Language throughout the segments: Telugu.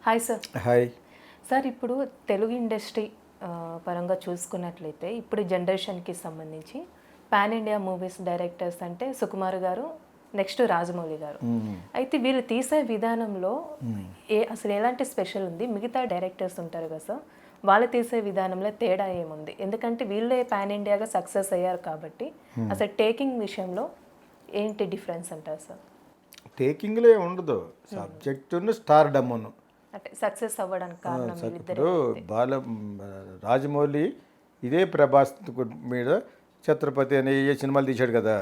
Hi sir. హాయ్. సార్ ఇప్పుడు తెలుగు ఇండస్ట్రీ పరంగా చూసుకున్నట్లయితే ఇప్పుడు జనరేషన్కి సంబంధించి పాన్ ఇండియా మూవీస్ డైరెక్టర్స్ అంటే సుకుమార్ గారు, నెక్స్ట్ రాజమౌళి గారు. అయితే వీళ్ళు తీసే విధానంలో అసలు ఎలాంటి స్పెషల్ ఉంది? మిగతా డైరెక్టర్స్ ఉంటారు కదా సార్, వాళ్ళు తీసే విధానంలో తేడా ఏముంది? ఎందుకంటే వీళ్ళే పాన్ ఇండియాగా సక్సెస్ అయ్యారు కాబట్టి అసలు టేకింగ్ విషయంలో ఏంటి డిఫరెన్స్ అంటారు సార్? టేకింగ్లో ఉండదు, సబ్జెక్టును స్టార్ డమ్మును అంటే సక్సెస్ అవ్వడానికి కారణం ఇప్పుడు రాజమౌళి ఇదే ప్రభాస్ మీద ఛత్రపతి అనే ఏ సినిమాలు తీశాడు కదా,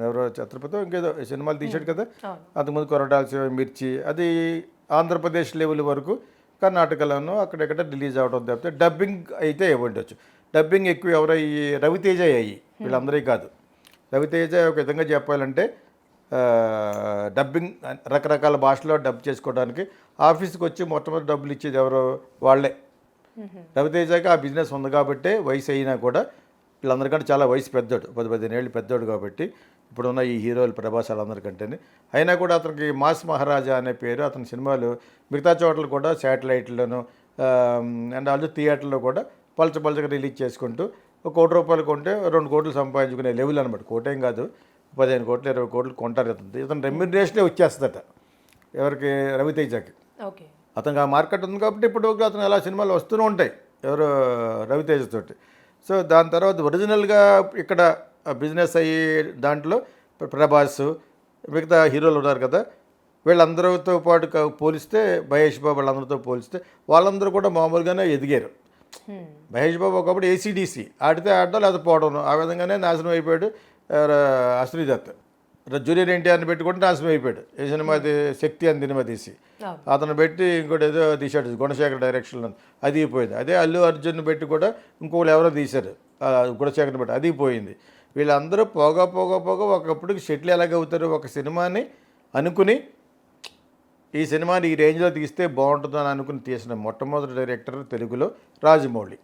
ఎవరో ఛత్రపతి ఇంకేదో సినిమాలు తీశాడు కదా, అంతకుముందు కొరటాల శివ, మిర్చి, అది ఆంధ్రప్రదేశ్ లెవెల్ వరకు కర్ణాటకలోనూ అక్కడెక్కడ రిలీజ్ అవడం తప్పితే డబ్బింగ్ అయితే ఇవ్వండొచ్చు. డబ్బింగ్ ఎక్కువ ఎవరయ్యి? రవితేజ అయ్యి, వీళ్ళందరికీ కాదు. రవితేజ ఒక విధంగా చెప్పాలంటే డబ్బింగ్ రకరకాల భాషలో డబ్ చేసుకోవడానికి ఆఫీస్కి వచ్చి మొట్టమొదటి డబ్బులు ఇచ్చేది ఎవరో వాళ్ళే. రవితేజకి ఆ బిజినెస్ ఉంది కాబట్టి వయసు అయినా కూడా వీళ్ళందరికంటే చాలా వయసు పెద్దోడు, 10-15 ఏళ్ళు పెద్దోడు కాబట్టి ఇప్పుడున్న ఈ హీరోలు ప్రభాస్ వాళ్ళందరికంటేనే. అయినా కూడా అతనికి మాస్ మహారాజా అనే పేరు. అతని సినిమాలు మిగతా చోట్ల కూడా శాటిలైట్లను అండ్ ఆల్సో థియేటర్లో కూడా పలచగా రిలీజ్ చేసుకుంటూ ₹1 కోటి కొంటే 2 కోట్లు సంపాదించుకునే లెవెల్ అనమాట. కోటేం కాదు, 15 కోట్లు 20 కోట్లు కొంటారు. ఇతను రెమ్యూనరేషనే వచ్చేస్తుందట ఎవరికి? రవితేజకి. ఓకే. అతనికి ఆ మార్కెట్ ఉంది కాబట్టి ఇప్పుడు అతను అలా సినిమాలు వస్తూనే ఉంటాయి ఎవరు? రవితేజతోటి. సో దాని తర్వాత ఒరిజినల్గా ఇక్కడ బిజినెస్ అయ్యి దాంట్లో ప్రభాస్, మిగతా హీరోలు ఉన్నారు కదా, వీళ్ళందరితో పాటు పోలిస్తే మహేష్ బాబు వాళ్ళందరితో పోలిస్తే వాళ్ళందరూ కూడా మామూలుగానే ఎదిగారు. మహేష్ బాబు ఒకప్పుడు ACDC ఆడితే ఆడడం లేదా పోవడం, ఆ విధంగానే నాశనం అయిపోయాడు. అశ్విని దత్ జూనియర్ ఎన్టీఆర్ని పెట్టుకుంటే నాశనం అయిపోయాడు. ఏ సినిమా శక్తి అని సినిమా తీసి అతను పెట్టి ఇంకోటి ఏదో తీశాడు గుణశేఖర్ డైరెక్షన్లో, అది పోయింది. అదే అల్లు అర్జున్ పెట్టి కూడా ఇంకోళ్ళు ఎవరో తీశారు గుణశేఖర్ని పెట్టి, అది పోయింది. వీళ్ళందరూ పోగా ఒకప్పటికి సెటిల్ ఎలాగవుతారు? ఒక సినిమాని అనుకుని ఈ సినిమాని ఈ రేంజ్లో తీస్తే బాగుంటుందని అనుకుని తీసిన మొట్టమొదటి డైరెక్టర్ తెలుగులో రాజమౌళి.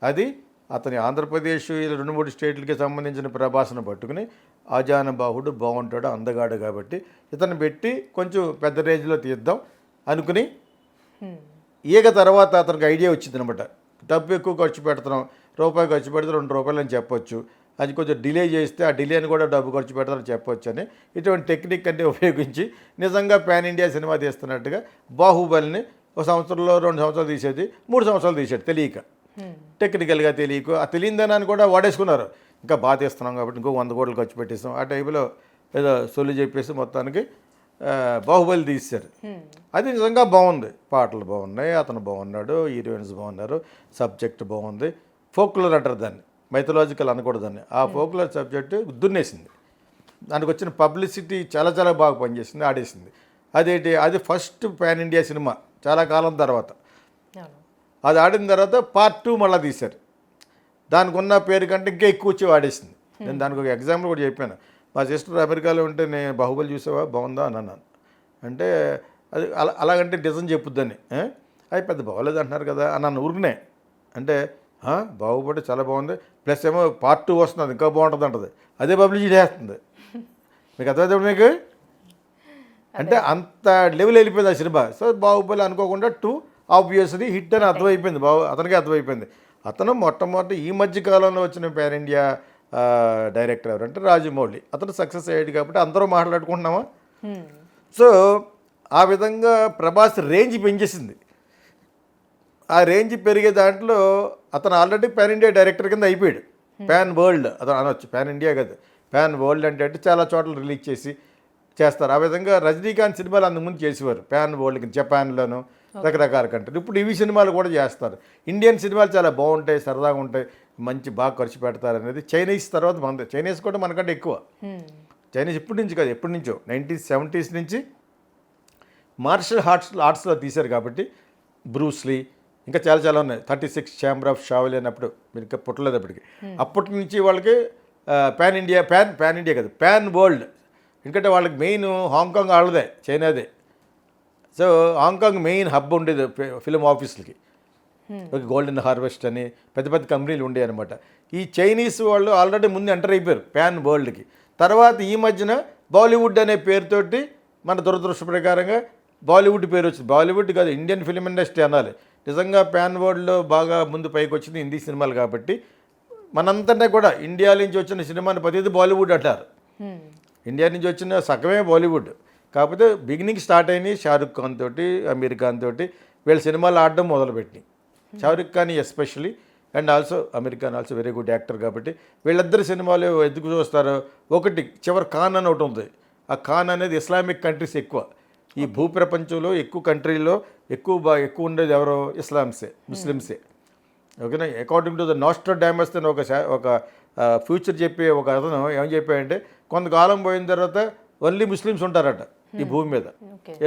అది అతని ఆంధ్రప్రదేశ్ 2-3 స్టేట్లకి సంబంధించిన ప్రభాస్ను పట్టుకుని ఆజానుబాహుడు, బాగుంటాడు, అందగాడు కాబట్టి ఇతను పెట్టి కొంచెం పెద్ద రేంజ్లో తీద్దాం అనుకుని తర్వాత అతనికి ఐడియా వచ్చింది అనమాట. డబ్బు ఎక్కువ ఖర్చు పెడుతున్నాం, రూపాయి ఖర్చు పెడితే ₹2 అని చెప్పొచ్చు, అది కొంచెం డిలే చేస్తే ఆ డిలేని కూడా డబ్బు ఖర్చు పెడతారని చెప్పొచ్చు అని ఇటువంటి టెక్నిక్ అన్నీ ఉపయోగించి నిజంగా పాన్ ఇండియా సినిమా తీస్తున్నట్టుగా బాహుబలిని 1 సంవత్సరంలో 2 సంవత్సరాలు తీసేది 3 సంవత్సరాలు తీసాడు. తెలియక, టెక్నికల్గా తెలియక, ఆ తెలియదనాన్ని కూడా వాడేసుకున్నారు. ఇంకా బాగా తీస్తున్నాం కాబట్టి ఇంకో 100 కోట్లు ఖర్చు పెట్టేస్తాం, ఆ టైపులో ఏదో సొల్లు చెప్పేసి మొత్తానికి బాహుబలి తీశారు. అది నిజంగా బాగుంది, పాటలు బాగున్నాయి, అతను బాగున్నాడు, హీరోయిన్స్ బాగున్నారు, సబ్జెక్ట్ బాగుంది. ఫోక్లర్ అంటారు దాన్ని, మైథలాజికల్ అనకూడదాన్ని. ఆ ఫోక్లర్ సబ్జెక్టు దున్నేసింది. దానికి వచ్చిన పబ్లిసిటీ చాలా బాగా పనిచేసింది, ఆడేసింది. అది ఫస్ట్ పాన్ ఇండియా సినిమా చాలా కాలం తర్వాత. అది ఆడిన తర్వాత పార్ట్ 2 మళ్ళీ తీశారు. దానికి ఉన్న పేరు కంటే ఇంకా ఎక్కువ వచ్చి ఆడేసింది. నేను దానికి ఒక ఎగ్జాంపుల్ కూడా చెప్పాను. మా సిస్టర్ అమెరికాలో ఉంటే నేను బాహుబలి చూసావా, బాగుందా అని అన్నాను. అంటే అది అలాగంటే నిజం చెప్పుద్దని, అది పెద్ద బాగోలేదు అంటున్నారు కదా అన్నాను ఊరికనే. అంటే బాహుబలి చాలా బాగుంది, ప్లస్ ఏమో పార్ట్ 2 వస్తుంది, ఇంకా బాగుంటుంది అంటది, అదే పబ్లిసిటీ చేస్తుంది. మీకు అర్థమైతే మీకు? అంటే అంత లెవెల్ వెళ్ళిపోయింది ఆ సినిమా. సో బాహుబలి అనుకోకుండా 2 ఆబ్వియస్లీ హిట్ అని అర్థమైపోయింది, అతనికి అర్థమైపోయింది. అతను మొట్టమొదటి ఈ మధ్య కాలంలో వచ్చిన పాన్ ఇండియా డైరెక్టర్ ఎవరంటే రాజమౌళి. అతను సక్సెస్ అయ్యాడు కాబట్టి అందరూ మాట్లాడుకుంటున్నామా. సో ఆ విధంగా ప్రభాస్ రేంజ్ పెంచేసింది. ఆ రేంజ్ పెరిగే దాంట్లో అతను ఆల్రెడీ పాన్ ఇండియా డైరెక్టర్ కింద అయిపోయాడు. పాన్ వరల్డ్ అతను అనొచ్చు, పాన్ ఇండియా కాదు, పాన్ వరల్డ్ అంటే చాలా చోట్ల రిలీజ్ చేస్తారు. ఆ విధంగా రజనీకాంత్ సినిమాలు అంతకుముందు చేసేవారు పాన్ వరల్డ్కి, జపాన్లోను రకరకాల కంట్రీలు. ఇప్పుడు ఇవి సినిమాలు కూడా చేస్తారు. ఇండియన్ సినిమాలు చాలా బాగుంటాయి, సరదాగా ఉంటాయి, మంచి బాగా ఖర్చు పెడతారు అనేది. చైనీస్ తర్వాత మనది, చైనీస్ కూడా మనకంటే ఎక్కువ. చైనీస్ ఇప్పటి నుంచి కాదు, ఎప్పటి నుంచో 1970s నుంచి మార్షల్ ఆర్ట్స్లో తీశారు కాబట్టి బ్రూస్లీ ఇంకా చాలా ఉన్నాయి. 36 ఛాంబర్ ఆఫ్ షావెలిన్ అప్పుడు మీరు ఇంకా పుట్టలేదు అప్పటికి. అప్పటి నుంచి వాళ్ళకి పాన్ ఇండియా కాదు, పాన్ వరల్డ్. ఎందుకంటే వాళ్ళకి మెయిన్ హాంకాంగ్ వాళ్ళదే, చైనాదే. సో హాంకాంగ్ మెయిన్ హబ్ ఉండేది ఫిల్మ్ ఆఫీసులకి. గోల్డెన్ హార్వెస్ట్ అని పెద్ద కంపెనీలు ఉండేవి అనమాట. ఈ చైనీస్ వాళ్ళు ఆల్రెడీ ముందు ఎంటర్ అయిపోయారు పాన్ వరల్డ్కి. తర్వాత ఈ మధ్యన బాలీవుడ్ అనే పేరుతోటి మన దురదృష్ట ప్రకారంగా బాలీవుడ్ పేరు వచ్చింది. బాలీవుడ్ కాదు, ఇండియన్ ఫిలిం ఇండస్ట్రీ అనాలి. నిజంగా ప్యాన్ వరల్డ్లో బాగా ముందు పైకి వచ్చింది హిందీ సినిమాలు కాబట్టి మనంతనే కూడా ఇండియా నుంచి వచ్చిన సినిమాని ప్రతిదీ బాలీవుడ్ అంటారు. ఇండియా నుంచి వచ్చిన సగమే బాలీవుడ్. కాకపోతే బిగినింగ్ స్టార్ట్ అయినాయి షారుఖ్ ఖాన్ తోటి, అమీర్ ఖాన్ తోటి వీళ్ళ సినిమాలు ఆడడం మొదలుపెట్టినాయి. Shahrukh Khan especially and also Aamir Khan also very good actor కాబట్టి వీళ్ళిద్దరు సినిమాలు ఎందుకు చూస్తారు, ఒకటి చివరి ఖాన్ అని ఒకటి ఉంది. ఆ ఖాన్ అనేది ఇస్లామిక్ కంట్రీస్ ఎక్కువ, ఈ భూప్రపంచంలో ఎక్కువ కంట్రీల్లో ఎక్కువ ఉండేది ఎవరో ఇస్లామ్సే, ముస్లిమ్సే. ఓకేనా. అకార్డింగ్ టు ద నాస్ట్రాడామస్ అని ఒక ఫ్యూచర్ చెప్పే ఒక అతను ఏం చెప్పాడంటే కొంతకాలం పోయిన తర్వాత ఓన్లీ ముస్లిమ్స్ ఉంటారట ఈ భూమి మీద.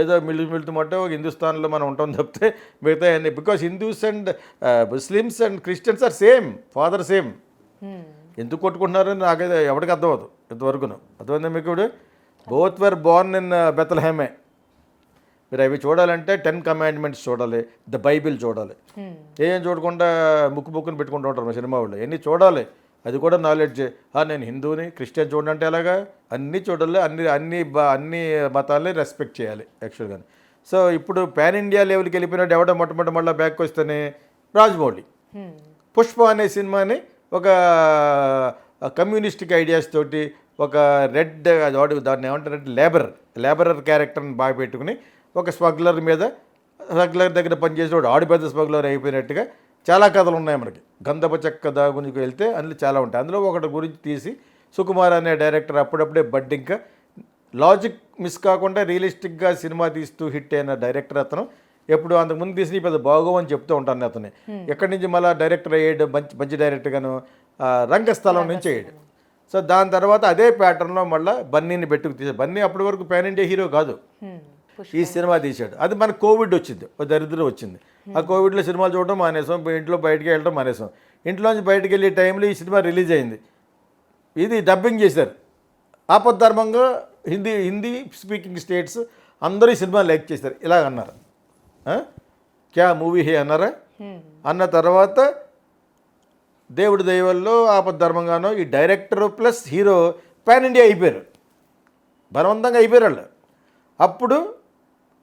ఏదో మిలుతుమంటే ఒక హిందుస్థాన్లో మనం ఉంటాం తప్పితే మిగతా అన్ని, because Hindus and Muslims and Christians are same, father same. ఎందుకు కొట్టుకుంటున్నారని నాకైతే ఎవరికి అర్థమవుతుంది ఇంతవరకును. అర్థమైందా మీకు? ఇప్పుడు బోత్ వర్ బోర్న్ ఇన్ బెత్లెహేమే. మీరు అవి చూడాలంటే 10 కమాండ్మెంట్స్ చూడాలి, ద బైబిల్ చూడాలి. ఏం చూడకుండా ముక్కుని పెట్టుకుంటూ ఉంటారు మా సినిమా వాళ్ళు. ఎన్ని చూడాలి, అది కూడా నాలెడ్జ్. నేను హిందూని క్రిస్టియన్ చూడంటే ఎలాగా, అన్నీ చూడాలి, అన్ని మతాలని రెస్పెక్ట్ చేయాలి యాక్చువల్గా. సో ఇప్పుడు పాన్ ఇండియా లెవెల్కి వెళ్ళిపోయినట్టు ఎవడో మొట్టమొదటి మళ్ళీ బ్యాక్ వస్తేనే రాజమౌళి పుష్ప అనే సినిమాని ఒక కమ్యూనిస్టిక్ ఐడియాస్ తోటి ఒక రెడ్ దాన్ని ఏమంటారంటే లేబరర్ క్యారెక్టర్ని బాగా పెట్టుకుని ఒక స్మగ్లర్ దగ్గర పనిచేసేవాడు ఆడు పెద్ద స్మగ్లర్ అయిపోయినట్టుగా చాలా కథలు ఉన్నాయి మనకి. గంధప చెక్క దాగునికి వెళ్తే అందులో చాలా ఉంటాయి. అందులో ఒకటి గురించి తీసి సుకుమార్ అనే డైరెక్టర్ అప్పుడప్పుడే ఇంకా లాజిక్ మిస్ కాకుండా రియలిస్టిక్గా సినిమా తీస్తూ హిట్ అయిన డైరెక్టర్ అతను. ఎప్పుడు అంతకుముందు తీసి పెద్ద బాగోవని చెప్తూ ఉంటాను అతన్ని. ఎక్కడి నుంచి మళ్ళీ డైరెక్టర్ అయ్యాడు, మంచి డైరెక్టర్గాను రంగస్థలం నుంచి అయ్యాడు. సో దాని తర్వాత అదే ప్యాటర్న్లో మళ్ళీ బన్నీని పెట్టుకు తీసాడు. బన్నీ అప్పటి వరకు పాన్ ఇండియా హీరో కాదు, ఈ సినిమా తీశాడు. అది మన కోవిడ్ వచ్చింది, ఒక దరిద్రం వచ్చింది. ఆ కోవిడ్లో సినిమాలు చూడడం మానేసాం, ఇంట్లో బయటికి వెళ్ళడం మానేసాం. ఇంట్లోంచి బయటికి వెళ్ళే టైంలో ఈ సినిమా రిలీజ్ అయింది. ఇది డబ్బింగ్ చేశారు ఆపద్ధర్మంగా. హిందీ స్పీకింగ్ స్టేట్స్ అందరూ ఈ సినిమా లైక్ చేశారు. ఇలాగ అన్నారు, క్యా మూవీ హే అన్నారా. అన్న తర్వాత దేవుడి దయవల్లో ఆపద్ధర్మంగానో ఈ director plus hero pan India అయిపోయారు, బలవంతంగా అయిపోయారు వాళ్ళు. అప్పుడు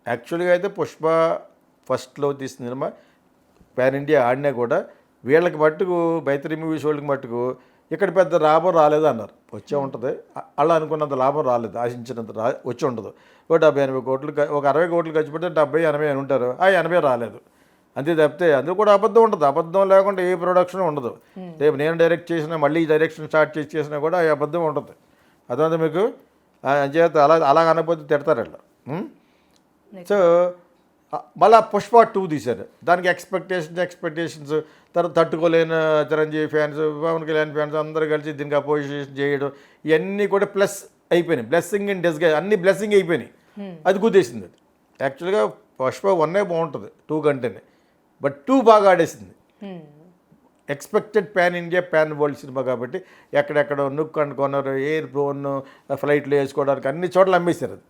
యాక్చువల్గా అయితే పుష్ప ఫస్ట్లో తీసిన సినిమా పాన్ ఇండియా ఆడినా కూడా వీళ్ళకి మట్టుకు మైత్రి మూవీస్ వాళ్ళకి మట్టుకు ఇక్కడ పెద్ద లాభం రాలేదు అన్నారు. వచ్చే ఉంటుంది, అలా అనుకున్నంత లాభం రాలేదు, ఆశించినంత వచ్చి ఉండదు. ఒక 70-80 కోట్లు, ఒక 60 కోట్లు ఖర్చు పెడితే 70-80 అని ఉంటారు. ఆ 80 రాలేదు అంతే తప్పితే. అందులో కూడా అబద్ధం ఉంటుంది. అబద్ధం లేకుండా ఏ ప్రొడక్షన్ ఉండదు. రేపు నేను డైరెక్ట్ చేసినా మళ్ళీ ఈ డైరెక్షన్ స్టార్ట్ చేసినా కూడా ఆ అబద్ధం ఉంటుంది. అదంతా మీకు చేత అలా అనకపోతే తిడతారు వాళ్ళు. సో మళ్ళీ పుష్ప 2 తీశారు. దానికి ఎక్స్పెక్టేషన్స్ తర్వాత తట్టుకోలేని చిరంజీవి ఫ్యాన్స్, పవన్ కళ్యాణ్ ఫ్యాన్స్ అందరూ కలిసి దీనికి అపోజిషన్ చేయడం, ఇవన్నీ కూడా ప్లస్ అయిపోయినాయి. బ్లెస్సింగ్ ఇన్ డిస్గైజ్, అన్ని బ్లెస్సింగ్ అయిపోయినాయి. అది కుదేసింది. అది యాక్చువల్గా పుష్ప 1 బాగుంటుంది 2 కంటేనే, బట్ 2 బాగా ఆడేసింది. Expected pan India pan world cinema కాబట్టి ఎక్కడెక్కడ నుక్ అండ్ కొన్నారు, ఎయిర్ డ్రోన్ ఫ్లైట్లు వేసుకోవడానికి అన్ని చోట్ల అమ్మేశారు అది.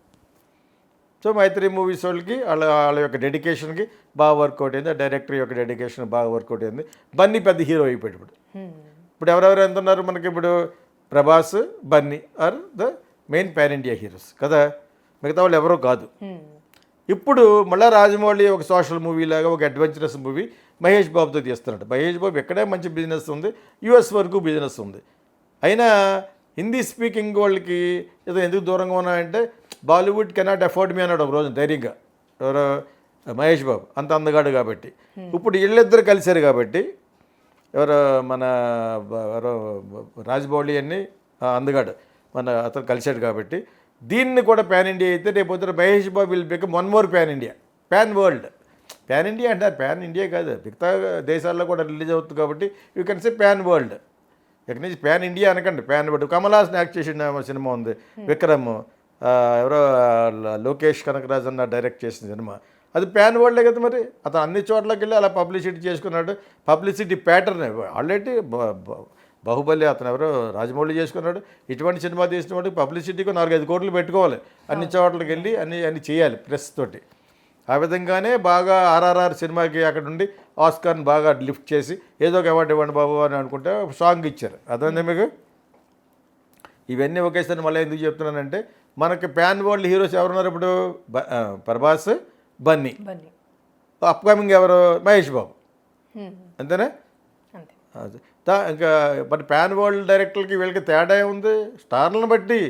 సో మైత్రి మూవీస్ వాళ్ళకి వాళ్ళ యొక్క డెడికేషన్కి బాగా వర్కౌట్ అయింది. ఆ డైరెక్టర్ యొక్క డెడికేషన్ బాగా వర్కౌట్ అయింది. బన్నీ పెద్ద హీరో అయిపోయాడు. ఇప్పుడు ఎవరెవరు ఎంత ఉన్నారు మనకి? ఇప్పుడు Prabhas, Bunny are the main pan India heroes కదా, మిగతా వాళ్ళు ఎవరో కాదు. ఇప్పుడు మళ్ళీ రాజమౌళి ఒక సోషల్ మూవీ లాగా ఒక అడ్వెంచరస్ మూవీ మహేష్ బాబుతో తీస్తున్నాడు. మహేష్ బాబు ఎక్కడే మంచి బిజినెస్ ఉంది, యూఎస్ వరకు బిజినెస్ ఉంది. అయినా హిందీ స్పీకింగ్ వాళ్ళకి ఏదో ఎందుకు దూరంగా ఉన్నాయంటే బాలీవుడ్ కెనాట్ అఫోర్డ్ మీ అన్నాడు ఒక రోజు ధైర్యంగా ఎవరో మహేష్ బాబు, అంత అందగాడు కాబట్టి. ఇప్పుడు వీళ్ళిద్దరు కలిశారు కాబట్టి ఎవరో రాజమౌళి అని అందగాడు అతను కలిశాడు కాబట్టి దీన్ని కూడా పాన్ ఇండియా అయితే రేపు పొద్దున Mahesh Babu will become 1 more pan India, pan world. Pan India అంటారు, పాన్ ఇండియా కాదు, మిగతా దేశాల్లో కూడా రిలీజ్ అవుతుంది కాబట్టి you can say pan world. ఇక్కడి నుంచి పాన్ ఇండియా అనకండి, pan world. Kamal Haasan act చేసిన సినిమా ఉంది విక్రమ్, ఎవరో లోకేష్ కనకరాజ్ అన్న డైరెక్ట్ చేసిన సినిమా, అది పాన్ వరల్డే కదా. మరి అతను అన్ని చోట్లకి వెళ్ళి అలా పబ్లిసిటీ చేసుకున్నాడు. పబ్లిసిటీ ప్యాటర్న్ ఆల్రెడీ బాహుబలి అతను ఎవరో రాజమౌళి చేసుకున్నాడు. ఇటువంటి సినిమా తీసిన వాడికి పబ్లిసిటీకి 4-5 కోట్లు పెట్టుకోవాలి, అన్ని చోట్లకి వెళ్ళి అన్ని చేయాలి ప్రెస్ తోటి. ఆ విధంగానే బాగా ఆర్ఆర్ఆర్ సినిమాకి అక్కడ ఉండి ఆస్కార్ని బాగా లిఫ్ట్ చేసి ఏదో ఒక అవార్డు ఇవ్వండి బాబు అని అనుకుంటే సాంగ్ ఇచ్చారు. అదే మీకు ఇవన్నీ ఒకేసారి మళ్ళీ ఎందుకు చెప్తున్నానంటే మనకి పాన్ వరల్డ్ హీరోస్ ఎవరున్నారు ఇప్పుడు? ప్రభాస్, బన్నీ. బన్నీ. అప్కమింగ్ ఎవరు? మహేష్ బాబు. అంతేనా? అంతే. అది ఇంకా మరి పాన్ వరల్డ్ డైరెక్టర్లకి వీళ్ళకి తేడా ఉంది. స్టార్లను బట్టి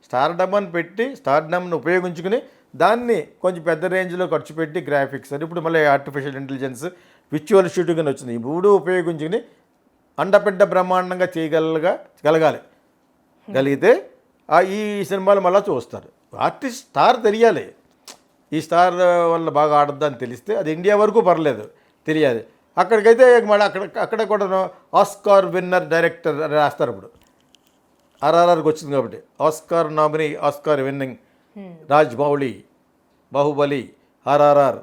స్టార్ డమ్ని పెట్టి స్టార్ డమ్ని ఉపయోగించుకుని దాన్ని కొంచెం పెద్ద రేంజ్లో ఖర్చు పెట్టి గ్రాఫిక్స్ అని ఇప్పుడు మళ్ళీ ఆర్టిఫిషియల్ ఇంటెలిజెన్స్ విజువల్ షూటింగ్ అని వచ్చింది. ఈ మూడు ఉపయోగించుకుని అండపెద్ద బ్రహ్మాండంగా గలిగితే ఈ సినిమాలు మళ్ళీ చూస్తారు. ఆర్టిస్ట్ స్టార్ తెలియాలి. ఈ స్టార్ వల్ల బాగా ఆడద్దని తెలిస్తే అది ఇండియా వరకు పర్లేదు తెలియాలి. అక్కడికైతే మళ్ళీ అక్కడ కూడా ఆస్కార్ విన్నర్ డైరెక్టర్ అని రాస్తారు. ఇప్పుడు ఆర్ఆర్ఆర్కి వచ్చింది కాబట్టి Oscar nominee, Oscar winning Rajamouli, Baahubali, RRR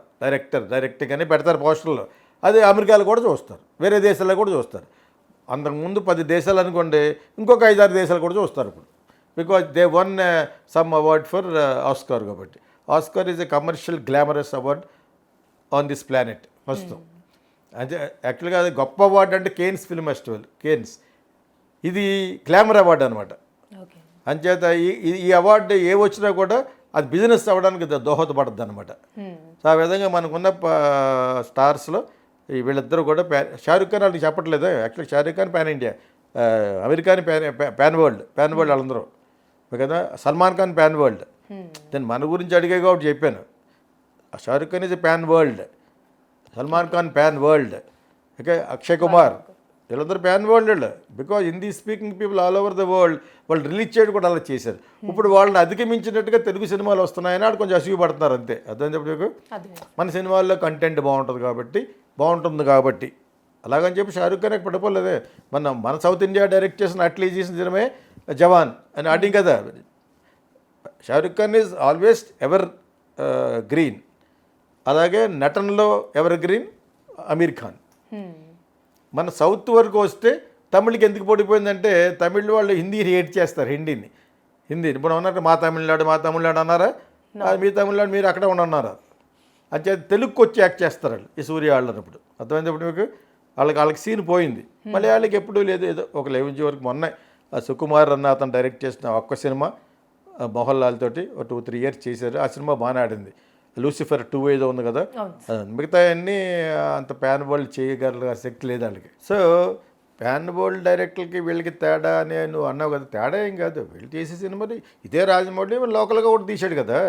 directing అని పెడతారు పోస్టర్లో. అది అమెరికాలో కూడా చూస్తారు, వేరే దేశాల్లో కూడా చూస్తారు. అంతకుముందు 10 దేశాలు అనుకోండి, ఇంకొక 5-6 దేశాలు కూడా చూస్తారు ఇప్పుడు. Because they won some award for Oscar. కాబట్టి Oscar is a commercial glamorous award on this planet ప్రస్తుతం. అంటే యాక్చువల్గా అది గొప్ప అవార్డు అంటే కేన్స్ ఫిల్మ్ ఫెస్టివల్, కేన్స్. ఇది గ్లామర్ అవార్డు అనమాట. అంచేత ఈ అవార్డు ఏ వచ్చినా కూడా అది బిజినెస్ అవ్వడానికి దోహదపడుతుంది అనమాట. సో ఆ విధంగా మనకున్న స్టార్స్లో వీళ్ళిద్దరూ కూడా షారుఖ్ ఖాన్ వాళ్ళకి చెప్పట్లేదు. Actually Shahrukh Khan pan India, అమెరికాని పాన్ వరల్డ్ వాళ్ళందరూ కదా. Salman Khan pan world. నేను మన గురించి అడిగే కాబట్టి చెప్పాను. Shahrukh Khan is pan world, Salman Khan pan world, okay. Akshay Kumar వీళ్ళందరూ pan world. Because Hindi speaking people all over the world వాళ్ళు రిలీజ్ చేయడం కూడా అలా చేశారు. ఇప్పుడు వాళ్ళని అధిగమించినట్టుగా తెలుగు సినిమాలు వస్తున్నాయని ఆడు కొంచెం అసూయ పడుతున్నారు అంతే. అర్థం చెప్పి మన సినిమాల్లో కంటెంట్ బాగుంటుంది కాబట్టి అలాగని చెప్పి షారుఖ్ ఖాన్ పడిపోలేదే. మన సౌత్ ఇండియా డైరెక్ట్ చేసిన అట్లీ చేసిన సినిమే జవాన్ అని ఆడింగ్ కదా. Shahrukh Khan is always ever green. అలాగే నటనలో ఎవర్ గ్రీన్ అమీర్ ఖాన్. మన సౌత్ వరకు వస్తే తమిళకి ఎందుకు పడిపోయిందంటే తమిళ్ వాళ్ళు హిందీ రేట్ చేస్తారు. హిందీని ఇప్పుడు అన్నారు మా తమిళనాడు అన్నారా, మీ తమిళనాడు మీరు అక్కడ ఉండన్నారా అంటే తెలుగుకి వచ్చి యాక్ట్ చేస్తారు వాళ్ళు ఈ సూర్య వాళ్ళు అన్నప్పుడు. అర్థమైనప్పుడు మీకు వాళ్ళకి సీన్ పోయింది. మళ్ళీ వాళ్ళకి ఎప్పుడూ లేదు. ఏదో ఒక 11 వరకు మొన్న సుకుమార్ అన్న అతను డైరెక్ట్ చేసిన ఒక్క సినిమా మోహన్ లాల్ తోటి 2-3 ఇయర్స్ చేశారు. ఆ సినిమా బాగానే ఆడింది. లూసిఫర్ 2 ఏదో ఉంది కదా. మిగతా అన్నీ అంత పాన్ వరల్డ్ చేయగల శక్తి లేదు వాళ్ళకి. సో పాన్ వరల్డ్ డైరెక్టర్లకి వీళ్ళకి తేడా అని నువ్వు అన్నావు కదా. తేడా ఏం కాదు, వీళ్ళు చేసే సినిమాలు ఇదే రాజమౌళి లోకల్గా కూడా తీశాడు కదా.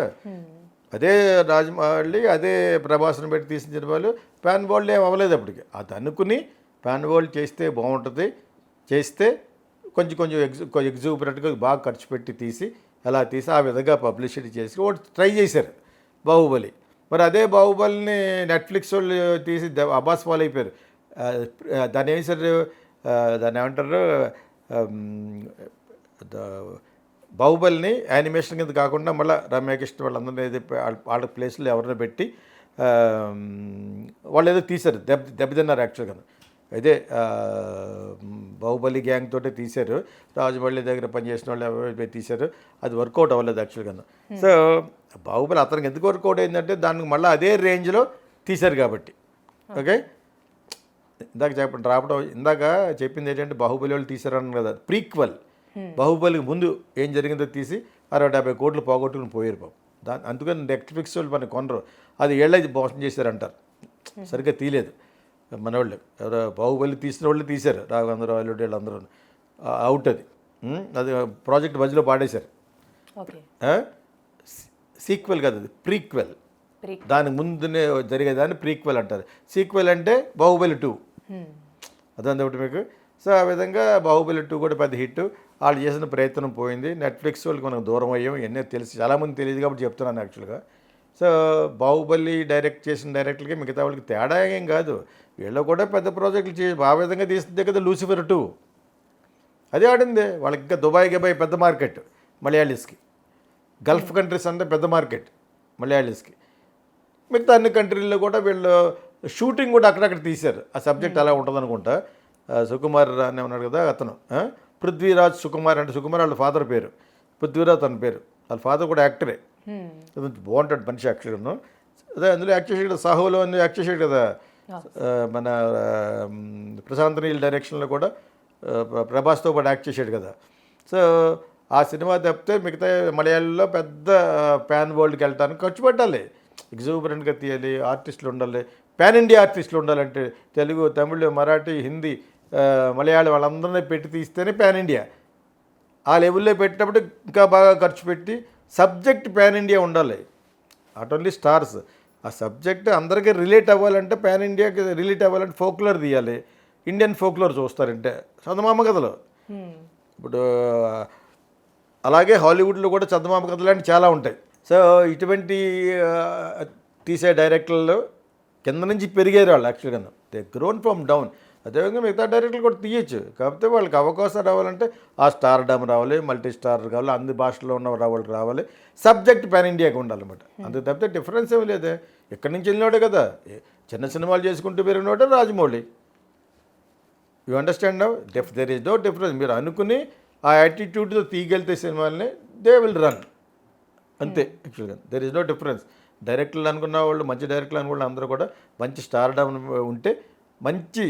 అదే రాజమౌళి అదే ప్రభాస్ని పెట్టి తీసిన సినిమాలు పాన్ వరల్డ్ ఏం అవ్వలేదు అప్పటికి. అది అనుకుని పాన్ వరల్డ్ చేస్తే బాగుంటుంది, చేస్తే కొంచెం ఎగ్జూబరెంట్గా బాగా ఖర్చు పెట్టి తీసి అలా తీసి ఆ విధంగా పబ్లిసిటీ చేసి ఒకటి ట్రై చేశారు బాహుబలి. మరి అదే బాహుబలిని నెట్ఫ్లిక్స్ వాళ్ళు తీసి అబ్బాస్ ఫాలో అయిపోయారు. దాన్ని ఏమి సార్ దాన్ని ఏమంటారు, బాహుబలిని యానిమేషన్ కింద కాకుండా మళ్ళీ రమ్యకృష్ణ వాళ్ళందరినీ వాళ్ళ ప్లేస్లో ఎవరిని పెట్టి వాళ్ళు ఏదో తీశారు, దెబ్బతిన్నారు యాక్చువల్గా. అయితే బాహుబలి గ్యాంగ్ తోటే తీశారు. రాజమౌళి దగ్గర పనిచేసిన వాళ్ళు ఎవరు తీశారు, అది వర్కౌట్ అవ్వలేదు యాక్చువల్గా. సో బాహుబలి అతనికి ఎందుకు వర్కౌట్ అయిందంటే దానికి మళ్ళీ అదే రేంజ్లో తీశారు కాబట్టి. ఓకే, ఇందాక చెప్పింది ఏంటంటే బాహుబలి వాళ్ళు తీశారన్నారు కదా, ప్రీక్వెల్. బాహుబలికి ముందు ఏం జరిగిందో తీసి 60-70 కోట్లు పోగొట్టుకుని పోయారు బాబు. అందుకని నెట్ఫ్లిక్స్ వాళ్ళు మనకి కొనరు. అది ఏళ్ళది మోసం చేశారంటారు, సరిగ్గా తీయలేదు మన వాళ్ళు. ఎవరో బాహుబలి తీసిన వాళ్ళు తీశారు, రాఘవేంద్ర వాళ్ళు వీళ్ళందరూ అవుట్. అది ప్రాజెక్ట్ మధ్యలో పాడేశారు. సీక్వెల్ కాదు, అది ప్రీక్వెల్. దానికి ముందునే జరిగేదాన్ని ప్రీక్వెల్ అంటారు. సీక్వెల్ అంటే బాహుబలి 2. అదంతా ఒకటి మీకు. సో ఆ విధంగా బాహుబలి 2 కూడా పెద్ద హిట్. వాళ్ళు చేసిన ప్రయత్నం పోయింది. నెట్ఫ్లిక్స్ వాళ్ళకి మనకు దూరం అయ్యాం. ఎన్నో తెలిసి చాలామంది తెలియదు కాబట్టి చెప్తున్నాను యాక్చువల్గా. సో బాహుబలి డైరెక్ట్ చేసిన డైరెక్టర్కి మిగతా వాళ్ళకి తేడా ఏం కాదు. వీళ్ళు కూడా పెద్ద ప్రాజెక్టులు చేసి ఆ విధంగా తీస్తుందే కదా లూసిఫర్ 2. అదే ఆడింది వాళ్ళకి. ఇంకా దుబాయ్ పెద్ద మార్కెట్ మలయాళీస్కి. గల్ఫ్ కంట్రీస్ అంటే పెద్ద మార్కెట్ మలయాళీస్కి. మిగతా అన్ని కంట్రీల్లో కూడా వీళ్ళు షూటింగ్ కూడా అక్కడక్కడ తీశారు. ఆ సబ్జెక్ట్ అలా ఉంటుంది అనుకుంటా. సుకుమార్ అని ఉన్నాడు కదా అతను, పృథ్వీరాజ్ సుకుమార్ అంటే సుకుమార్ వాళ్ళ ఫాదర్ పేరు, పృథ్వీరాజ్ తన పేరు. వాళ్ళ ఫాదర్ కూడా యాక్టరే. బాగుంటాడు మనిషి యాక్చువల్గా. అదే అందులో యాక్ట్ చేసాడు కదా, సాహోలో అన్ని యాక్ట్ చేసాడు కదా. మన ప్రశాంత్ నీల్ డైరెక్షన్లో కూడా ప్రభాస్తో పాటు యాక్ట్ చేసాడు కదా. సో ఆ సినిమా తప్పితే మిగతా మలయాళంలో పెద్ద ప్యాన్ వరల్డ్కి వెళ్ళటానికి ఖర్చు పెట్టాలి. ఎగ్జూబరెంట్గా తీయాలి, ఆర్టిస్టులు ఉండాలి, పాన్ ఇండియా ఆర్టిస్టులు ఉండాలంటే తెలుగు, తమిళ్, మరాఠీ, హిందీ, మలయాళం వాళ్ళందరినీ పెట్టి తీస్తేనే పాన్ ఇండియా. ఆ లెవెల్లో పెట్టినప్పుడు ఇంకా బాగా ఖర్చు పెట్టి సబ్జెక్ట్ పాన్ ఇండియా ఉండాలి. నాట్ ఓన్లీ స్టార్స్, ఆ సబ్జెక్ట్ అందరికీ రిలేట్ అవ్వాలంటే పాన్ ఇండియాకి రిలేట్ అవ్వాలంటే ఫోక్లోర్ తీయాలి. ఇండియన్ ఫోక్లోర్ చూస్తారంటే చందమామ కథలు. ఇప్పుడు అలాగే హాలీవుడ్లో కూడా చందమామ కథలు లాంటి చాలా ఉంటాయి. సో ఇటువంటి తీసే డైరెక్టర్లు కింద నుంచి పెరిగారు వాళ్ళు. యాక్చువల్గా దే గ్రోన్ ఫ్రమ్ డౌన్. అదేవిధంగా మిగతా డైరెక్టర్లు కూడా తీయచ్చు. కాకపోతే వాళ్ళకి అవకాశం రావాలంటే ఆ స్టార్ డమ్ రావాలి, మల్టీ స్టార్ కావాలి, అన్ని భాషల్లో ఉన్న వాళ్ళకి రావాలి, సబ్జెక్ట్ పాన్ ఇండియాకి ఉండాలన్నమాట. అంతే తప్పితే డిఫరెన్స్ ఏమి లేదే. ఎక్కడి నుంచి వెళ్ళినోడే కదా, చిన్న సినిమాలు చేసుకుంటూ పెరిగినోడే Rajamouli. You understand now? There is no difference. మీరు అనుకుని ఆ యాటిట్యూడ్తో తీయగలితే సినిమాల్ని దే విల్ రన్ అంతే. యాక్చువల్గా దెర్ ఈజ్ నో డిఫరెన్స్. డైరెక్టర్లు అనుకున్న వాళ్ళు, మంచి డైరెక్టర్లు అనుకున్న అందరూ కూడా మంచి స్టార్ డమ్ ఉంటే, మంచి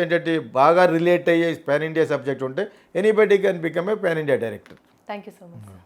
ఏంటంటే బాగా రిలేట్ అయ్యే పాన్ ఇండియా సబ్జెక్ట్ ఉంటే anybody can become a pan India director. Thank you so much.